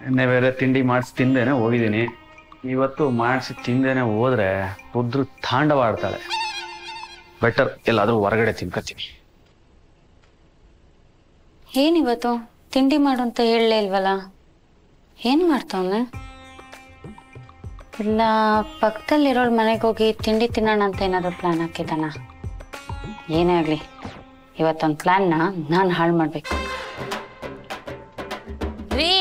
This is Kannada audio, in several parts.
ನೆನ್ನೆ ಬೇರೆ ತಿಂಡಿ ಮಾಡಿಸಿ ತಿಂದೇನೆ ಹೋಗಿದ್ದೀನಿ. ಇವತ್ತು ಮಾಡಿಸಿ ತಿಂದೇನೆ ಹೋದ್ರೆ ರುದ್ರ ತಾಂಡವಾಡ್ತಾಳೆ. ಬೆಟರ್ ಎಲ್ಲಾದ್ರೂ ಹೊರಗಡೆ ತಿನ್ಕತ್ತೀನಿ. ಏನಿವತ್ತು ತಿಂಡಿ ಮಾಡು ಅಂತ ಹೇಳಲೇ ಇಲ್ವಲ್ಲ? ಏನ್ ಮಾಡ್ತಾವನೆ? ಇಲ್ಲ ಪಕ್ಕದಲ್ಲಿರೋಳ್ ಮನೆಗೆ ಹೋಗಿ ತಿಂಡಿ ತಿನ್ನೋಣ ಅಂತ ಏನಾದ್ರು ಪ್ಲಾನ್ ಹಾಕಿದಾನ? ಏನೇ ಆಗ್ಲಿ ಇವತ್ತೊಂದು ಪ್ಲಾನ್ನ ನಾನು ಹಾಳು ಮಾಡ್ಬೇಕು. ರೀ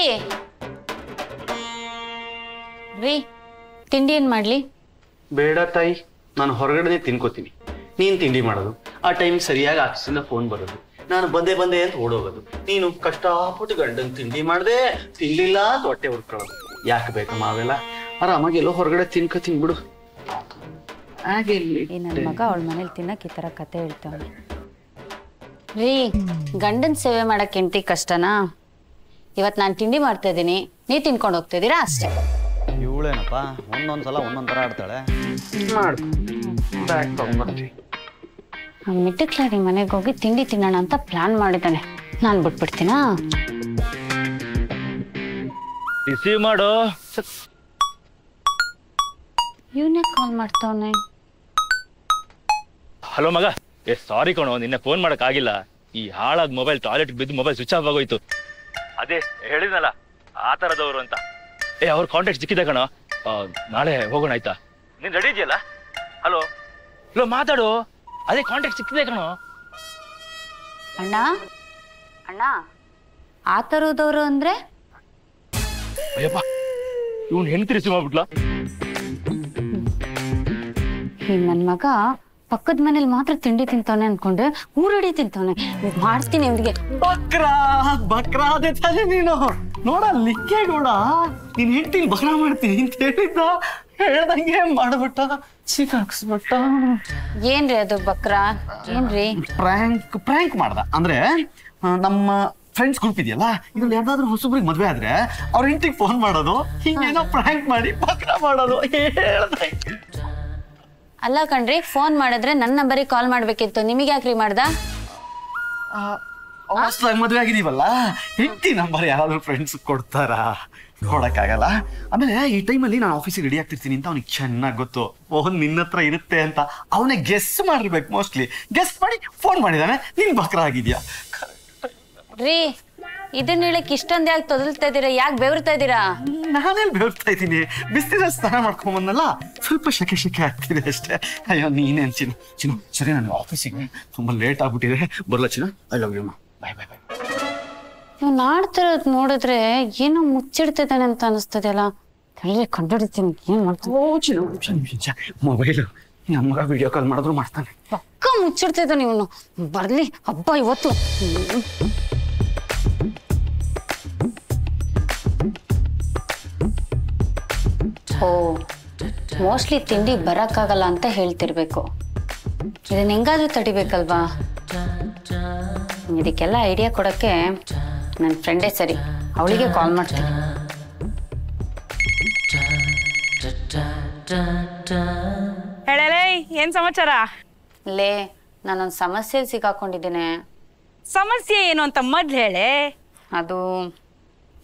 ರೀ ತಿಂಡಿ ಏನ್ ಮಾಡ್ಲಿ? ಬೇಡ ತಾಯಿ, ನಾನು ಹೊರಗಡೆ ತಿನ್ಕೋತೀನಿ. ನೀನ್ ತಿಂಡಿ ಮಾಡೋದು, ಆ ಟೈಮ್ ಸರಿಯಾಗಿ ಆಫೀಸಿಂದ ಫೋನ್ ಬರೋದು, ನಾನು ಬಂದೆ ಅಂತ ಓಡೋಗೋದು. ನೀನು ಕಷ್ಟಪಟ್ಟು ಗಂಡನ್ ತಿಂಡಿ ಮಾಡ್ದೆ, ತಿನ್ಲಿಲ್ಲ ಅಂತ ಹೊಟ್ಟೆ ಹುಡ್ಕೊಳ್ಳೋದು. ಯಾಕೆ ಬೇಕಮ್ಮ ಅವೆಲ್ಲ? ಆರಾಮಾಗಿ ಎಲ್ಲೋ ಹೊರಗಡೆ ತಿನ್ಕೋತೀನಿ ಬಿಡು. ಹಾಗೆ ನನ್ನ ಮಗ ಅವಳ ಮನೇಲಿ ತಿನ್ನಕ್ ಈ ತರ ಕತೆ ಹೇಳ್ತಾವೆ. ರೀ ಗಂಡನ್ ಸೇವೆ ಮಾಡಕ್ ಹೆಂಡತಿ ಕಷ್ಟನಾ? ಇವತ್ ನಾನು ತಿಂಡಿ ಮಾಡ್ತಾ ಇದ್ದೀನಿ, ನೀ ತಿನ್ಕೊಂಡು ಹೋಗ್ತಿದ್ದೀರಾ ಅಷ್ಟೇ. ಇವಳೇನಪ್ಪ ಒಂದೊಂದ್ಸಲ ಒಂದೊಂದ್ ತರ ಆಡ್ತಾಳೆ. ಮಿಟ್ಟಕ್ಲಾರಿ ಮನೆಗೆ ಹೋಗಿ ತಿಂಡಿ ತಿನ್ನೋಣ ಅಂತ ಪ್ಲಾನ್ ಮಾಡಿದ್ದಾನೆ. ನಾನ್ ಬಿಟ್ಬಿಡ್ತೀನಾ? ರಿಸೀವ್ ಮಾಡು. ಇವನೇ ಕಾಲ್ ಮಾಡ್ತಾವನೆ. ಹಲೋ ಮಗ, ಸಾರಿ ಕಣೋ, ನಿನ್ನೆ ಫೋನ್ ಮಾಡಕ್ ಆಗಿಲ್ಲ. ಈ ಹಾಳಾದ ಮೊಬೈಲ್ ಟಾಯ್ಲೆಟ್ ಬಿದ್ದು ಮೊಬೈಲ್ ಸ್ವಿಚ್ ಆಫ್ ಆಗೋಯ್ತು. ಅದೇ ಹೇಳಿದ್ನಲ್ಲ ಆ ತರದವರು ಅಂತ. ಅವ್ರ ಕಾಂಟ್ಯಾಕ್ಟ್ ಸಿಕ್ಕಿದೆ ಕಣೋ. ನಾಳೆ ಹೋಗೋಣ ಆಯ್ತಾ? ನೀನ್ ರೆಡಿ ಇದೆಯಲ್ಲ? ಹಲೋ ಹಲೋ ಮಾತಾಡು. ಅದೇ ಕಾಂಟ್ಯಾಕ್ಟ್ ಸಿಕ್ಕಿದೆ ಕಣೋ. ಅಣ್ಣ ಅಣ್ಣ ಆ ತರದವ್ರು ಅಂದ್ರೆ? ಅಯ್ಯಪ್ಪ ಇವ್ನು ಹೆಂಡ್ತಿ ರಿಸೀವ್ ಮಾಡ್ಬಿಟ್ಲಾ? ನನ್ ಮಗ ಪಕ್ಕದ ಮನೇಲಿ ಮಾತ್ರ ತಿಂಡಿ ತಿಂತಾನೆ ಅನ್ಕೊಂಡೆ ಊರಡಿ ತಿಂತಾನೆ. ಮಾಡ್ತೀನಿ ಅವ್ರಿಗೆ. ಬಕ್ರಾ ಅದೇ ತಾನೆ ನೀನು ನೋಡ ಲಿಕ್ಕೇಗೌಡ. ನೀನ್ ಹೆಂಡ್ತಿಲ್ ಬಕ್ರಾ ಮಾಡ್ತೀನಿ ಅಂತ ಹೇಳಿದ್ದ, ಹೇಳ್ದಂಗೆ ಮಾಡ್ಬಿಟ್ಟ, ಸಿಕ್ಕಾಕ್ಸ್ಬಿಟ್ಟ. ಏನ್ರಿ ಅದು ಬಕ್ರಾ? ಏನ್ರಿ ಪ್ರ್ಯಾಂಕ್ ಮಾಡ್ದ ಅಂದ್ರೆ ನಮ್ಮ ಫ್ರೆಂಡ್ಸ್ ಗ್ರೂಪ್ ಇದೆಯಲ್ಲ, ಇದ್ರಲ್ಲಿ ಯಾವ್ದಾದ್ರು ಹೊಸಬ್ರಿಗೆ ಮದ್ವೆ ಆದ್ರೆ ಅವ್ರ ಹೆಂಡ್ತಿಗೆ ಫೋನ್ ಮಾಡೋದು, ಹಿಂಗೇನೋ ಪ್ರ್ಯಾಂಕ್ ಮಾಡಿ ಬಕ್ರಾ ಮಾಡೋದು. ಹೇಳ್ದೆ ಅಲ್ಲ ಕಣ್ರಿ, ಫೋನ್ ಮಾಡಿದ್ರೆ ನನ್ನ ನಂಬರಿಗೆ ಕಾಲ್ ಮಾಡ್ಬೇಕಿತ್ತು, ನಿಮಗೆ ಯಾಕ್ರಿ ಮಾಡ್ದ? ಮದ್ವೆ ಆಗಿದೀವಲ್ಲ, ಹೆಂಡ್ತಿ ನಂಬರ್ ಯಾರಾದ್ರೂ ಫ್ರೆಂಡ್ಸ್ ಕೊಡ್ತಾರ? ಕೊಡಕ್ಕಾಗಲ್ಲ. ಆಮೇಲೆ ಈ ಟೈಮಲ್ಲಿ ನಾನು ಆಫೀಸಿಗೆ ರೆಡಿ ಆಗ್ತಿರ್ತೀನಿ ಅಂತ ಅವ್ನಿಗೆ ಚೆನ್ನಾಗಿ ಗೊತ್ತು. ಫೋನ್ ನಿನ್ನ ಹತ್ರ ಇರುತ್ತೆ ಅಂತ ಅವನೇ ಗೆಸ್ ಮಾಡಿರ್ಬೇಕು. ಮೋಸ್ಟ್ಲಿ ಗೆಸ್ ಮಾಡಿ ಫೋನ್ ಮಾಡಿದಾನೆ, ನೀನ್ ಬಕ್ರಾ ಆಗಿದ್ಯಾ. ರೀ ಇದನ್ನ ಹೇಳಕ್ ಇಷ್ಟೊಂದ್ ಯಾಕೆ ತೊದಲ್ತಾ ಇದೀರಾ? ಯಾಕೆ ಬೆವರ್ತಾ ಇದ್ದೀರಾ? ನಾನೇಲಿ ಬೆವರ್ತಾ ಇದ್ದೀನಿ, ಬಿಸಿಲ ಸ್ನಾನ ಮಾಡ್ಕೊಂಡ್ ಬಂದಲ್ಲ, ಸ್ವಲ್ಪ ಶೆಕೆ ಆಗ್ತಿದೆ ಅಷ್ಟೇ. ಅಯ್ಯೋ ನೀನೇನ್ ಚಿನ್ನು ಸರಿ, ನನಗೆ ಆಫೀಸಿಗೆ ತುಂಬಾ ಲೇಟ್ ಆಗ್ಬಿಟ್ಟಿದೆ, ಬರ್ಲಾ ಚಿನ್ನು? I love you. Bye bye bye. ಇವ್ ನಾಡ್ತಿರೋದ್ ನೋಡಿದ್ರೆ ಏನೋ ಮುಚ್ಚಿಡ್ತಿದ್ದಾನೆ ಅಂತ ಅನಿಸ್ತದೆ ಅಲ್ಲ. ಕಂಡುಹಿಡಿತೀನಿ, ಏನ್ ಮಾಡ್ತೀನಿ? ಓ ಚಿನ್ನು ಮೊಬೈಲು ನಮ್ಮ ಮಗ ವಿಡಿಯೋ ಕಾಲ್ ಮಾಡಿದ್ರು ಮಾಡ್ತಾನೆ. ಪಕ್ಕ ಮುಚ್ಚಿಡ್ತಿದ್ದಾನೆ ಇವನು. ಬರ್ಲಿ ಹಬ್ಬ ಇವತ್ತು. ಓ ಮೋಸ್ಟ್ಲಿ ತಿಂಡಿ ಬರಕ್ಕಾಗಲ್ಲ ಅಂತ ಹೇಳ್ತಿರ್ಬೇಕು. ಇದನ್ನ ಹೆಂಗಾದ್ರೂ ತಡಿಬೇಕಲ್ವಾ? ಇದಕ್ಕೆಲ್ಲ ಐಡಿಯಾ ಕೊಡಕ್ಕೆ ನನ್ನ ಫ್ರೆಂಡೇ ಸರಿ, ಅವಳಿಗೆ ಕಾಲ್ ಮಾಡ್ತೀನಿ. ಹೇಳಲೇ, ಏನ್ ಸಮಾಚಾರ? ಲೇ ನಾನೊಂದು ಸಮಸ್ಯೆಯಲ್ಲಿ ಸಿಕ್ಕಾಕೊಂಡಿದ್ದೇನೆ. ಸಮಸ್ಯೆ ಏನು ಅಂತ ಮೊದ್ಲು ಹೇಳೆ. ಅದು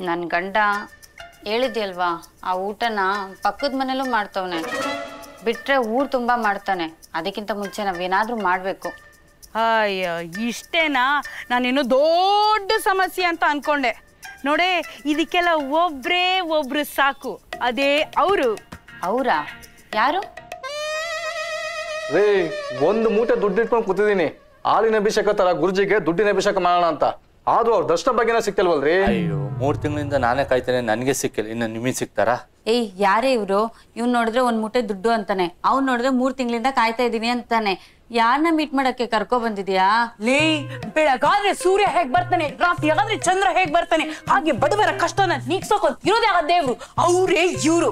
ನನ್ನ ಗಂಡ ಹೇಳಿದ್ಯಲ್ವಾ, ಆ ಊಟನ ಪಕ್ಕದ ಮನೇಲೂ ಮಾಡ್ತವನೆ, ಬಿಟ್ರೆ ಊರು ತುಂಬ ಮಾಡ್ತಾನೆ. ಅದಕ್ಕಿಂತ ಮುಂಚೆ ನಾವೇನಾದ್ರೂ ಮಾಡಬೇಕು. ಅಯ್ಯೋ ಇಷ್ಟೇನಾ? ನಾನಿನ್ನು ದೊಡ್ಡ ಸಮಸ್ಯೆ ಅಂತ ಅನ್ಕೊಂಡೆ. ನೋಡೆ, ಇದಕ್ಕೆಲ್ಲ ಒಬ್ರು ಸಾಕು, ಅದೇ ಅವರು. ಅವರಾ? ಯಾರು? ರೇ, ಒಂದು ಮೂಟೆ ದುಡ್ಡು ಇಟ್ಕೊಂಡು ಕೂತಿದ್ದೀನಿ. ಹಾಲಿನ ಅಭಿಷೇಕ ತರ ಗುರುಜಿಗೆ ದುಡ್ಡಿನ ಅಭಿಷೇಕ ಮಾಡೋಣ ಅಂತ. ಆದ್ರೂ ಅವ್ರ ದರ್ಶನ ಬಗ್ಗೆನ ಸಿಕ್ತಲ್ವಲ್ರಿ? ಅಯ್ಯೋ 3 ತಿಂಗಳಿಂದ ನಾನೇ ಕಾಯ್ತೇನೆ, ನನಗೆ ಸಿಕ್ಕಿಲ್ಲ, ಇನ್ನು ನಿಮಗೆ ಸಿಗ್ತಾರಾ? ಏಯ್ ಯಾರೇ ಇವ್ರು? ಇವ್ನು ನೋಡಿದ್ರೆ 1 ಮೂಟೆ ದುಡ್ಡು ಅಂತಾನೆ, ಅವ್ನು ನೋಡಿದ್ರೆ 3 ತಿಂಗಳಿಂದ ಕಾಯ್ತಾ ಇದ್ದೀನಿ ಅಂತಾನೆ. ಯಾರನ್ನ ಮೀಟ್ ಮಾಡಕ್ಕೆ ಕರ್ಕೊ ಬಂದಿದ್ಯಾ? ಲೇ, ಬೆಳಗಾದ್ರೆ ಸೂರ್ಯ ಹೇಗ್ ಬರ್ತಾನೆ, ರಾತ್ರಿ ಆದ್ರೆ ಚಂದ್ರ ಹೇಗ್ ಬರ್ತಾನೆ, ಹಾಗೆ ಬಡವರ ಕಷ್ಟನ ನೀಗ್ಸೋಕೊಂಡ್ ಇರೋದೇ ಆಗ ದೇವ್ರು, ಅವರೇ ಇವ್ರು.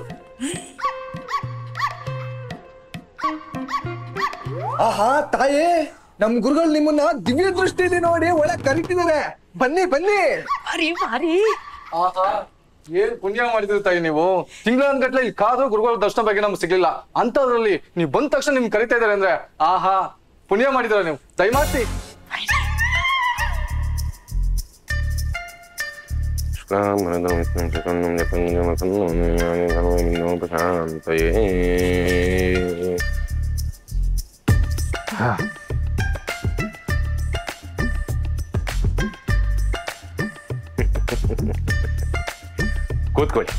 ಆಹಾ ತಾಯೇ, ನಮ್ ಗುರುಗಳು ನಿಮ್ಮನ್ನ ದಿವ್ಯ ದೃಷ್ಟಿಯಲ್ಲಿ ನೋಡಿ ಒಳಗೆ ಕರೀತಿದ್ದಾರೆ. ಬನ್ನಿ ಬನ್ನಿ. ಮಾರಿ ಆಹಾ, ಏನ್ ಪುಣ್ಯ ಮಾಡಿದ್ರಿ ತಾಯಿ ನೀವು. ತಿಂಗಳನ್ಗಟ್ಲೆ ಈ ಕಾದು ಗುರುಗಳ ದರ್ಶನ ಬಗ್ಗೆ ನಮ್ಗೆ ಸಿಗ್ಲಿಲ್ಲ. ಅಂತದ್ರಲ್ಲಿ ನೀವು ಬಂದ ತಕ್ಷಣ ನಿಮ್ಗೆ ಕರಿತಾ ಇದಾರೆ ಅಂದ್ರೆ ಆಹಾ, ಪುಣ್ಯ ಮಾಡಿದ್ರ ನೀವು. ದಯಮಾಡಿ ಕೂತ್ಕೊಳ್ಳಿ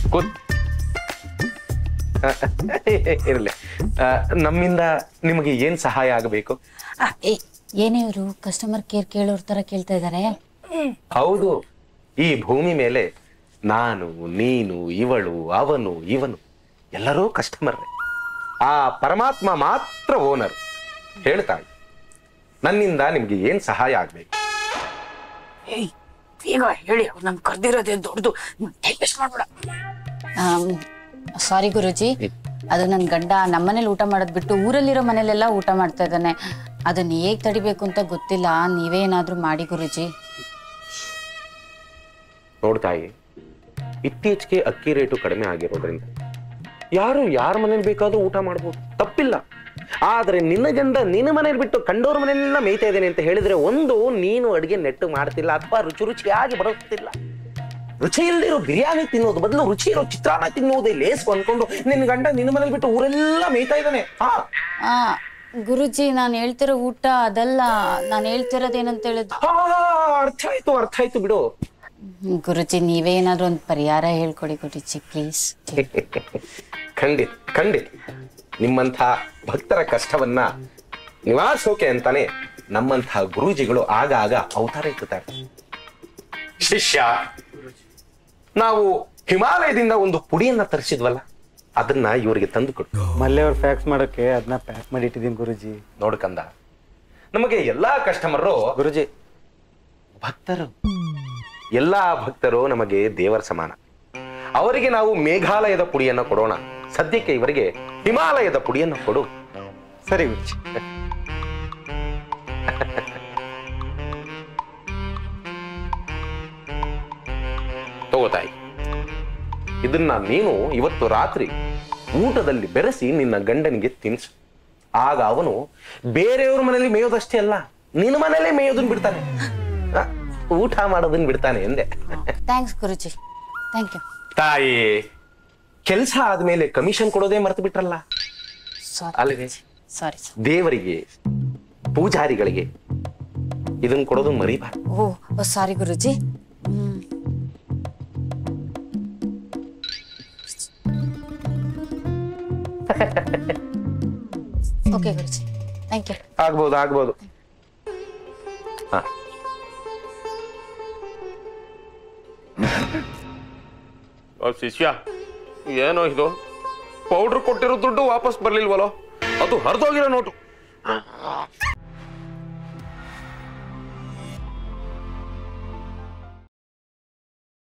ಇರಲಿ. ನಮ್ಮಿಂದ ನಿಮಗೆ ಏನ್ ಸಹಾಯ ಆಗಬೇಕು? ಏನೇ ಇವರು ಕಸ್ಟಮರ್ ಕೇರ್ ಕೇಳೋರ್ ತರ ಕೇಳ್ತಾ ಇದಾರೆ? ಹೌದು, ಈ ಭೂಮಿ ಮೇಲೆ ನಾನು, ನೀನು, ಇವಳು, ಅವನು, ಇವನು ಎಲ್ಲರೂ ಕಸ್ಟಮರ್. ಆ ಪರಮಾತ್ಮ ಮಾತ್ರ ಓನರ್. ಹೇಳ್ತಾಳೆ, ನನ್ನಿಂದ ನಿಮ್ಗೆ ಏನ್ ಸಹಾಯ ಆಗ್ಬೇಕು? ಈಗ ಹೇಳಿ, ನನ್ ಕರ್ದಿರೋದೇ ದೊಡ್ಡದು, ಮಾಡ್ಬೇಡ. ಸಾರಿ ಗುರುಜಿ, ಅದು ನನ್ ಗಂಡ ನಮ್ಮನೇಲಿ ಊಟ ಮಾಡೋದ್ ಬಿಟ್ಟು ಊರಲ್ಲಿರೋ ಮನೇಲೆಲ್ಲ ಊಟ ಮಾಡ್ತಾ ಇದ್ದಾನೆ. ಅದನ್ನ ಹೇಗ್ ತಡಿಬೇಕು ಅಂತ ಗೊತ್ತಿಲ್ಲ, ನೀವೇ ಏನಾದ್ರೂ ಮಾಡಿ ಗುರುಜಿ. ನೋಡ್ತಾಯಿ, ಇತ್ತೀಚೆಗೆ ಅಕ್ಕಿ ರೇಟು ಕಡಿಮೆ ಆಗಿರೋದ್ರಿಂದ ಯಾರು ಯಾರ ಮನೇಲಿ ಬೇಕಾದ್ರೂ ಊಟ ಮಾಡ್ಬೋದು, ತಪ್ಪಿಲ್ಲ. ಆದ್ರೆ ನಿನ್ನ ಗಂಡ ನಿನ್ನ ಮನೇಲಿ ಬಿಟ್ಟು ಕಂಡೋರ ಮನೆಯಲ್ಲ ಮೇಯ್ತಾ ಇದ್ದೇನೆ ಅಂತ ಹೇಳಿದ್ರೆ, ಒಂದು ನೀನು ಅಡಿಗೆ ನೆಟ್ಟು ಮಾಡ್ತಿಲ್ಲ ಅಥವಾ ರುಚಿಯಾಗಿ ಬರುತ್ತಿಲ್ಲ. ರುಚಿ ಇಲ್ದಿರೋ ಬಿರಿಯಾನಿ ತಿನ್ನೋದು ಬದಲು ರುಚಿ ಇರೋ ಚಿತ್ರಾನ್ನ ತಿನ್ನೋದೇ ಲೇಸು ಅನ್ಕೊಂಡು ನಿನ್ನ ಗಂಡ ನಿನ್ನ ಮನೇಲಿ ಬಿಟ್ಟು ಊರೆಲ್ಲ ಮೇಯ್ತಾ ಇದ್ದಾನೆ. ಗುರುಜಿ, ನಾನು ಹೇಳ್ತಿರೋ ಊಟ ಅದಲ್ಲ, ನಾನು ಹೇಳ್ತಿರೋದೇನಂತ ಹೇಳಿದ್. ಅರ್ಥ ಆಯ್ತು ಬಿಡು. ಗುರುಜಿ, ನೀವೇ ಏನಾದ್ರು ಒಂದು ಪರಿಹಾರ ಹೇಳ್ಕೊಡಿ ಗುರುಜಿ, ಪ್ಲೀಸ್. ಖಂಡಿತ ನಿಮ್ಮಂಥ ಭಕ್ತರ ಕಷ್ಟವನ್ನ ನಿವಾರಿಸೋಕೆ ಅಂತಾನೆ ನಮ್ಮಂಥ ಗುರೂಜಿಗಳು ಆಗಾಗ ಅವತಾರ ಎತ್ತುತ್ತಾರೆ. ಶಿಷ್ಯ, ನಾವು ಹಿಮಾಲಯದಿಂದ ಒಂದು ಪುಡಿಯನ್ನ ತರಿಸಿದ್ವಲ್ಲ, ಅದನ್ನ ಇವರಿಗೆ ತಂದು ಕೊಟ್ಟು ಮಲ್ಲೆ ಅವ್ರು ಫ್ಯಾಕ್ಸ್ ಮಾಡೋಕೆ ಅದನ್ನ ಪ್ಯಾಕ್ ಮಾಡಿ ಇಟ್ಟಿದ್ದೀನಿ ಗುರುಜಿ. ನೋಡ್ಕಂದ, ನಮಗೆ ಎಲ್ಲಾ ಕಸ್ಟಮರು ಗುರುಜಿ ಭಕ್ತರು. ಎಲ್ಲಾ ಭಕ್ತರು ನಮಗೆ ದೇವರ ಸಮಾನ. ಅವರಿಗೆ ನಾವು ಮೇಘಾಲಯದ ಪುಡಿಯನ್ನ ಕೊಡೋಣ. ಸದ್ಯಕ್ಕೆ ಇವರಿಗೆ ಹಿಮಾಲಯದ ಪುಡಿಯನ್ನು ಕೊಡು. ಸರಿ ಗುರುಜಿ. ತಗೋತಾಯಿ, ಇದನ್ನ ನೀನು ಇವತ್ತು ರಾತ್ರಿ ಊಟದಲ್ಲಿ ಬೆರೆಸಿ ನಿನ್ನ ಗಂಡನಿಗೆ ತಿನ್ಸು. ಆಗ ಅವನು ಬೇರೆಯವ್ರ ಮನೇಲಿ ಮೇಯೋದಷ್ಟೇ ಅಲ್ಲ, ನಿನ್ನ ಮನೇಲೆ ಮೇಯೋದನ್ನ ಬಿಡ್ತಾನೆ, ಊಟ ಮಾಡೋದನ್ನ ಬಿಡ್ತಾನೆ ಎಂದೆ. Thanks guruji, thank you. ತಾಯಿ, ಕೆಲಸ ಆದ್ಮೇಲೆ ಕಮಿಷನ್ ಕೊಡೋದೇ ಮರ್ತು ಬಿಟ್ರಲ್ಲ. ಅಲ್ಲಿಗೆ ಸಾರಿ. ದೇವರಿಗೆ, ಪೂಜಾರಿಗಳಿಗೆ ಇದನ್ನ ಕೊಡೋದು ಮರಿಬಾರ್ದು. Oh sorry Guruji. Okay Guruji, thank you. ಆಗ್ಬೋದು. ಶಿಷ್ಯ, ಏನೋ ಇದು ಪೌಡರ್ ಕೊಟ್ಟಿರೋ ದುಡ್ಡು ವಾಪಸ್ ಬರ್ಲಿಲ್ವಲ್ಲೋ, ಅದು ಹರಿದೋಗಿರೋ ನೋಟು.